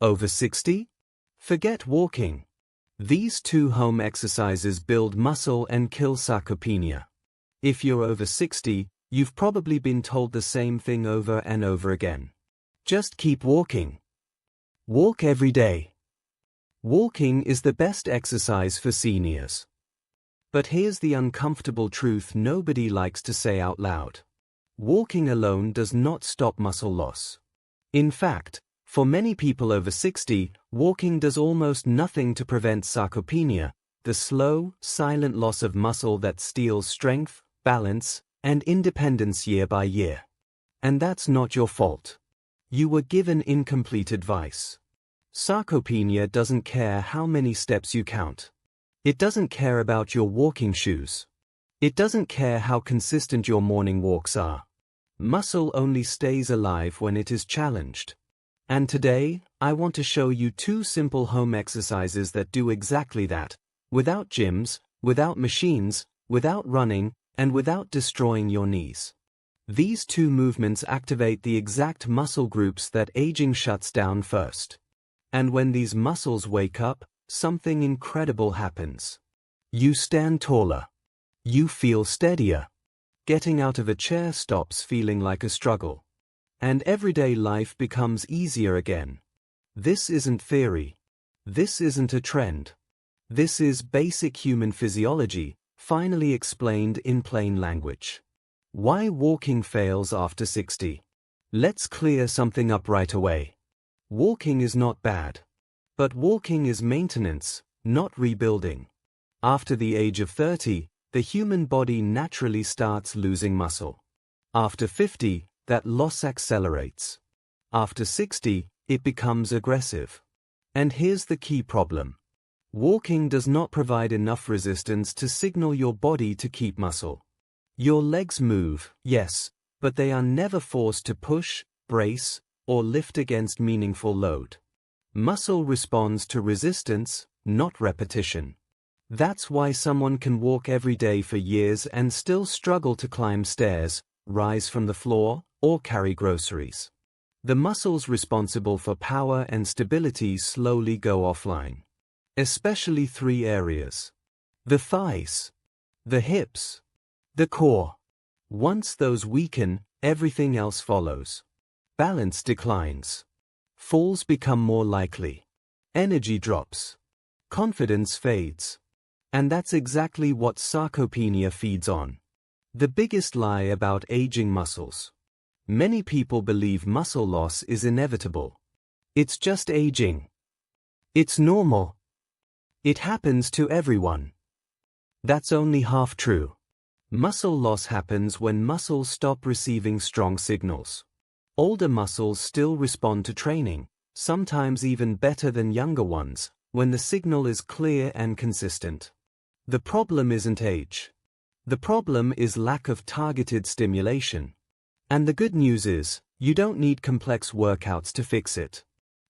Over 60? Forget walking. These 2 home exercises build muscle and kill sarcopenia. If you're over 60, you've probably been told the same thing over and over again. Just keep walking. Walk every day. Walking is the best exercise for seniors. But here's the uncomfortable truth nobody likes to say out loud. Walking alone does not stop muscle loss. In fact, for many people over 60, walking does almost nothing to prevent sarcopenia, the slow, silent loss of muscle that steals strength, balance, and independence year by year. And that's not your fault. You were given incomplete advice. Sarcopenia doesn't care how many steps you count. It doesn't care about your walking shoes. It doesn't care how consistent your morning walks are. Muscle only stays alive when it is challenged. And today, I want to show you 2 simple home exercises that do exactly that, without gyms, without machines, without running, and without destroying your knees. These 2 movements activate the exact muscle groups that aging shuts down first. And when these muscles wake up, something incredible happens. You stand taller. You feel steadier. Getting out of a chair stops feeling like a struggle. And everyday life becomes easier again. This isn't theory. This isn't a trend. This is basic human physiology, finally explained in plain language. Why walking fails after 60? Let's clear something up right away. Walking is not bad. But walking is maintenance, not rebuilding. After the age of 30, the human body naturally starts losing muscle. After 50, that loss accelerates. After 60, it becomes aggressive. And here's the key problem. Walking does not provide enough resistance to signal your body to keep muscle. Your legs move, yes, but they are never forced to push, brace, or lift against meaningful load. Muscle responds to resistance, not repetition. That's why someone can walk every day for years and still struggle to climb stairs, rise from the floor, or carry groceries. The muscles responsible for power and stability slowly go offline. Especially 3 areas. The thighs, the hips, the core. Once those weaken, everything else follows. Balance declines. Falls become more likely. Energy drops. Confidence fades. And that's exactly what sarcopenia feeds on. The biggest lie about aging muscles. Many people believe muscle loss is inevitable. It's just aging. It's normal. It happens to everyone. That's only half true. Muscle loss happens when muscles stop receiving strong signals. Older muscles still respond to training, sometimes even better than younger ones, when the signal is clear and consistent. The problem isn't age. The problem is lack of targeted stimulation. And the good news is, you don't need complex workouts to fix it.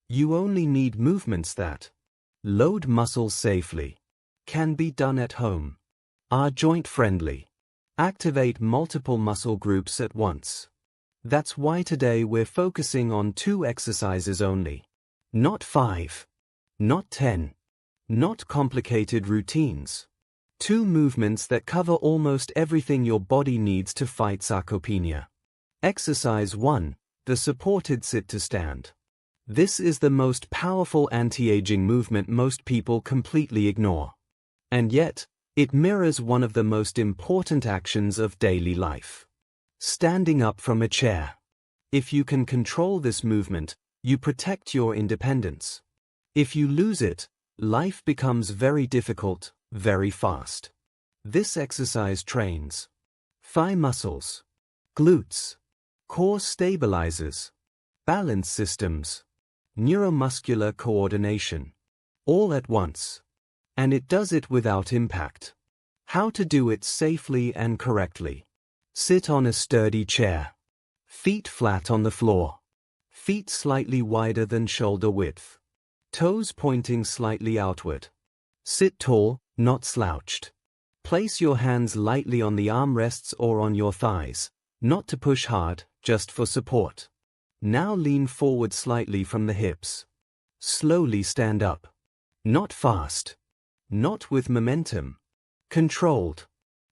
You only need movements that load muscles safely, can be done at home, are joint-friendly, activate multiple muscle groups at once. That's why today we're focusing on 2 exercises only. Not 5. Not 10. Not complicated routines. 2 movements that cover almost everything your body needs to fight sarcopenia. Exercise 1, the supported sit to stand. This is the most powerful anti-aging movement most people completely ignore. And yet, it mirrors one of the most important actions of daily life. Standing up from a chair. If you can control this movement, you protect your independence. If you lose it, life becomes very difficult, very fast. This exercise trains thigh muscles, glutes, core stabilizers, balance systems, neuromuscular coordination, all at once. And it does it without impact. How to do it safely and correctly. Sit on a sturdy chair. Feet flat on the floor. Feet slightly wider than shoulder width. Toes pointing slightly outward. Sit tall, not slouched. Place your hands lightly on the armrests or on your thighs, not to push hard, just for support. Now lean forward slightly from the hips. Slowly stand up. Not fast. Not with momentum. Controlled.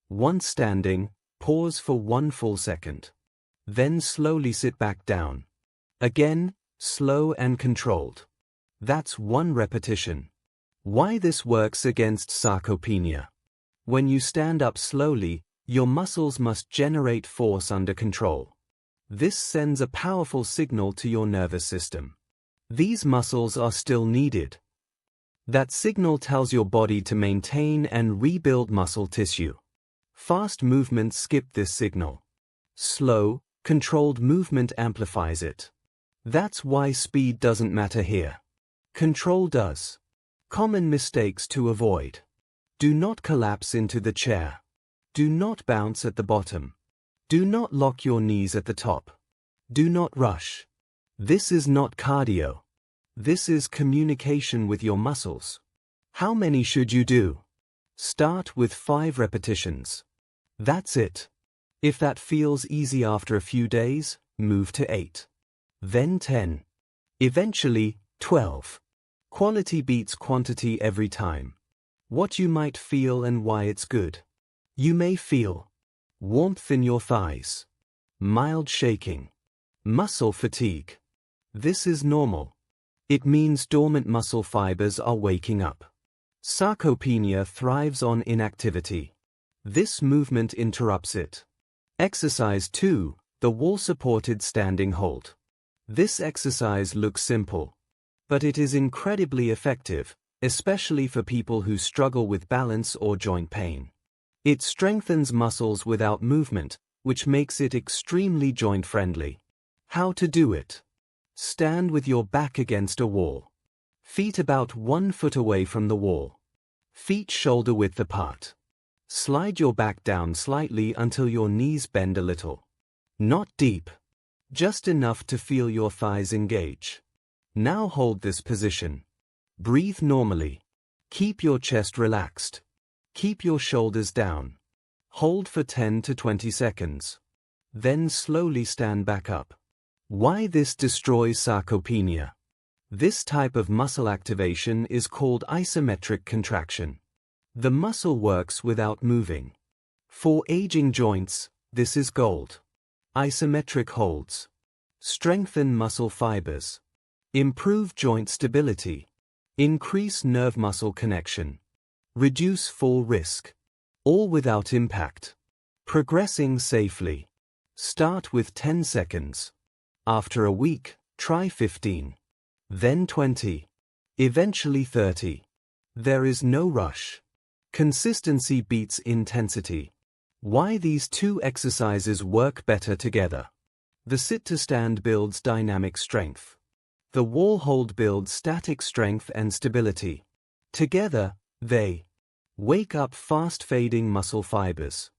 Once standing, pause for 1 full second. Then slowly sit back down. Again, slow and controlled. That's 1 repetition. Why this works against sarcopenia. When you stand up slowly, your muscles must generate force under control. This sends a powerful signal to your nervous system. These muscles are still needed. That signal tells your body to maintain and rebuild muscle tissue. Fast movements skip this signal. Slow, controlled movement amplifies it. That's why speed doesn't matter here. Control does. Common mistakes to avoid. Do not collapse into the chair. Do not bounce at the bottom. Do not lock your knees at the top. Do not rush. This is not cardio. This is communication with your muscles. How many should you do? Start with 5 repetitions. That's it. If that feels easy after a few days, move to 8. Then 10. Eventually, 12. Quality beats quantity every time. What you might feel and why it's good. You may feel warmth in your thighs, mild shaking, muscle fatigue. This is normal. It means dormant muscle fibers are waking up. Sarcopenia thrives on inactivity. This movement interrupts it. Exercise 2, the wall-supported standing hold. This exercise looks simple, but it is incredibly effective, especially for people who struggle with balance or joint pain. It strengthens muscles without movement, which makes it extremely joint-friendly. How to do it? Stand with your back against a wall. Feet about 1 foot away from the wall. Feet shoulder-width apart. Slide your back down slightly until your knees bend a little. Not deep. Just enough to feel your thighs engage. Now hold this position. Breathe normally. Keep your chest relaxed. Keep your shoulders down. Hold for 10 to 20 seconds. Then slowly stand back up. Why this destroys sarcopenia? This type of muscle activation is called isometric contraction. The muscle works without moving. For aging joints, this is gold. Isometric holds. Strengthen muscle fibers. Improve joint stability. Increase nerve-muscle connection. Reduce fall risk. All without impact. Progressing safely. Start with 10 seconds. After a week, try 15. Then 20. Eventually 30. There is no rush. Consistency beats intensity. Why these 2 exercises work better together. The sit-to-stand builds dynamic strength. The wall hold builds static strength and stability. Together, they wake up fast-fading muscle fibers.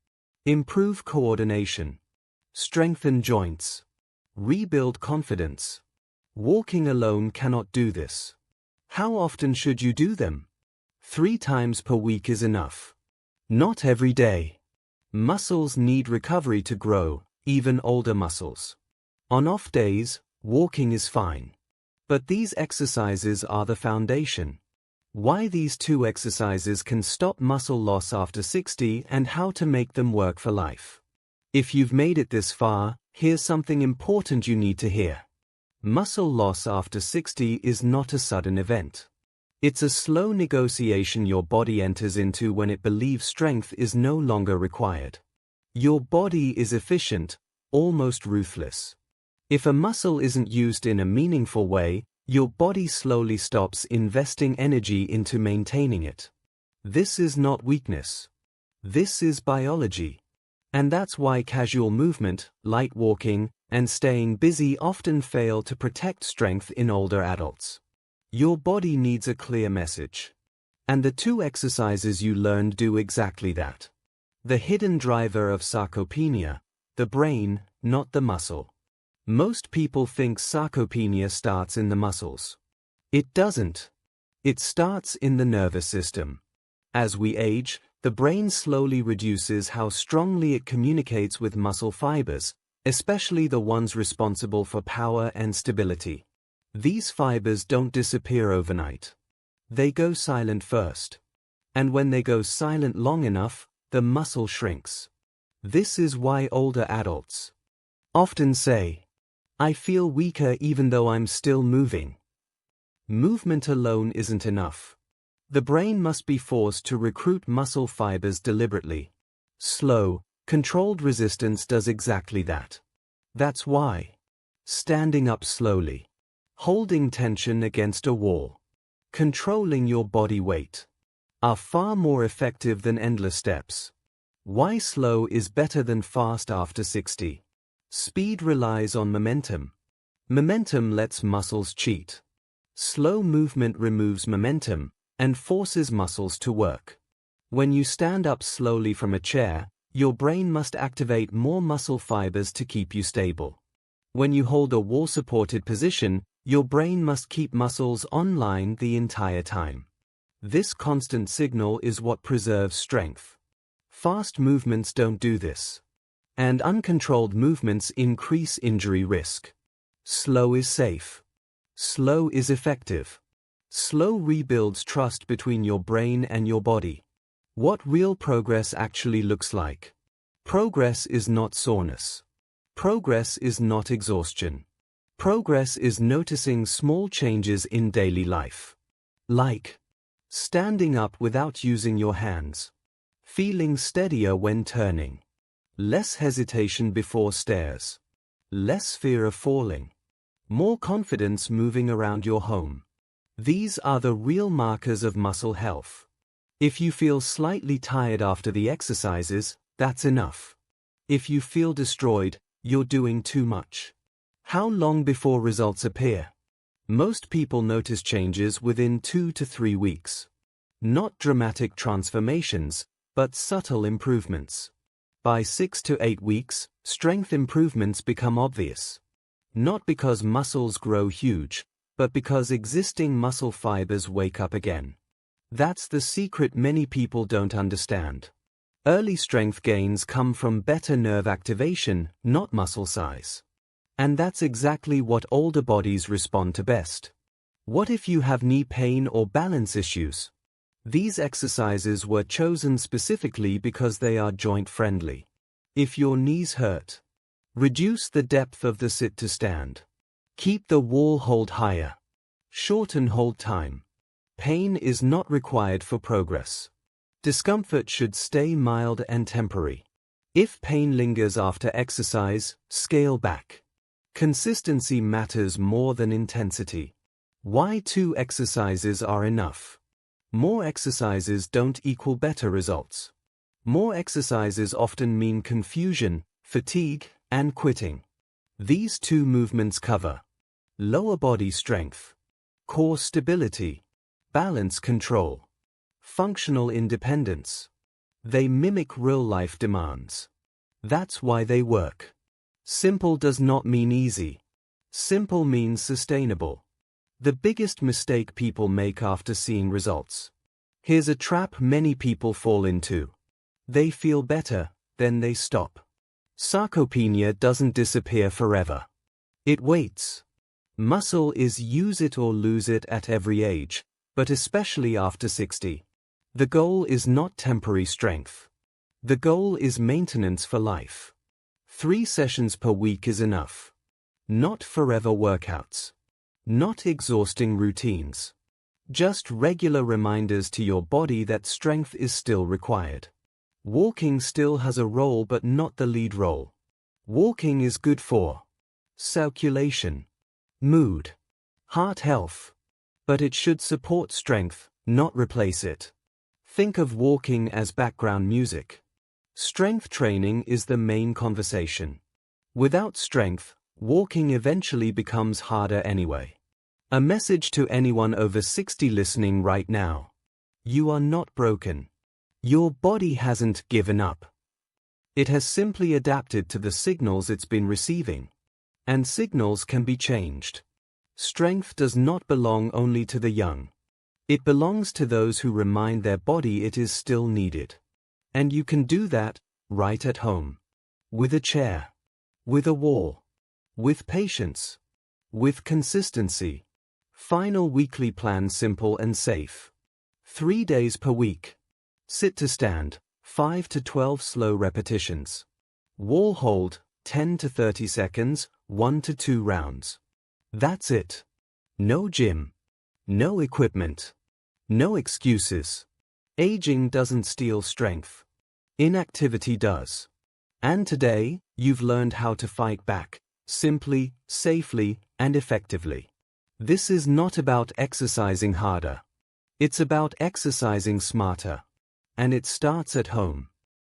Improve coordination. Strengthen joints. Rebuild confidence. Walking alone cannot do this. How often should you do them? 3 times per week is enough. Not every day. Muscles need recovery to grow, even older muscles. On off days, walking is fine. But these exercises are the foundation. Why these 2 exercises can stop muscle loss after 60 and how to make them work for life. If you've made it this far, here's something important you need to hear. Muscle loss after 60 is not a sudden event. It's a slow negotiation your body enters into when it believes strength is no longer required. Your body is efficient, almost ruthless. If a muscle isn't used in a meaningful way, your body slowly stops investing energy into maintaining it. This is not weakness. This is biology. And that's why casual movement, light walking, and staying busy often fail to protect strength in older adults. Your body needs a clear message. And the 2 exercises you learned do exactly that. The hidden driver of sarcopenia, the brain, not the muscle. Most people think sarcopenia starts in the muscles. It doesn't. It starts in the nervous system. As we age, the brain slowly reduces how strongly it communicates with muscle fibers, especially the ones responsible for power and stability. These fibers don't disappear overnight. They go silent first. And when they go silent long enough, the muscle shrinks. This is why older adults often say, "I feel weaker even though I'm still moving." Movement alone isn't enough. The brain must be forced to recruit muscle fibers deliberately. Slow, controlled resistance does exactly that. That's why standing up slowly, holding tension against a wall, controlling your body weight are far more effective than endless steps. Why slow is better than fast after 60. Speed relies on momentum. Momentum lets muscles cheat. Slow movement removes momentum and forces muscles to work. When you stand up slowly from a chair, your brain must activate more muscle fibers to keep you stable. When you hold a wall-supported position, your brain must keep muscles online the entire time. This constant signal is what preserves strength. Fast movements don't do this. And uncontrolled movements increase injury risk. Slow is safe. Slow is effective. Slow rebuilds trust between your brain and your body. What real progress actually looks like. Progress is not soreness. Progress is not exhaustion. Progress is noticing small changes in daily life. Like standing up without using your hands. Feeling steadier when turning. Less hesitation before stairs. Less fear of falling. More confidence moving around your home. These are the real markers of muscle health. If you feel slightly tired after the exercises, that's enough. If you feel destroyed, you're doing too much. How long before results appear? Most people notice changes within 2 to 3 weeks. Not dramatic transformations, but subtle improvements. By 6 to 8 weeks, strength improvements become obvious. Not because muscles grow huge, but because existing muscle fibers wake up again. That's the secret many people don't understand. Early strength gains come from better nerve activation, not muscle size. And that's exactly what older bodies respond to best. What if you have knee pain or balance issues? These exercises were chosen specifically because they are joint-friendly. If your knees hurt, reduce the depth of the sit to stand. Keep the wall hold higher. Shorten hold time. Pain is not required for progress. Discomfort should stay mild and temporary. If pain lingers after exercise, scale back. Consistency matters more than intensity. Why 2 exercises are enough? More exercises don't equal better results. More exercises often mean confusion, fatigue, and quitting. These 2 movements cover lower body strength, core stability, balance control, functional independence. They mimic real-life demands. That's why they work. Simple does not mean easy. Simple means sustainable. The biggest mistake people make after seeing results. Here's a trap many people fall into. They feel better, then they stop. Sarcopenia doesn't disappear forever. It waits. Muscle is use it or lose it at every age, but especially after 60. The goal is not temporary strength. The goal is maintenance for life. 3 sessions per week is enough. Not forever workouts. Not exhausting routines. Just regular reminders to your body that strength is still required. Walking still has a role but not the lead role. Walking is good for circulation, mood, heart health. But it should support strength, not replace it. Think of walking as background music. Strength training is the main conversation. Without strength, walking eventually becomes harder anyway. A message to anyone over 60 listening right now. You are not broken. Your body hasn't given up. It has simply adapted to the signals it's been receiving. And signals can be changed. Strength does not belong only to the young. It belongs to those who remind their body it is still needed. And you can do that right at home. With a chair. With a wall. With patience. with consistency. Final weekly plan simple and safe. 3 days per week. Sit to stand, 5 to 12 slow repetitions. Wall hold, 10 to 30 seconds, 1 to 2 rounds. That's it. No gym. No equipment. No excuses. Aging doesn't steal strength. Inactivity does. And today, you've learned how to fight back, simply, safely, and effectively. This is not about exercising harder. It's about exercising smarter. And it starts at home.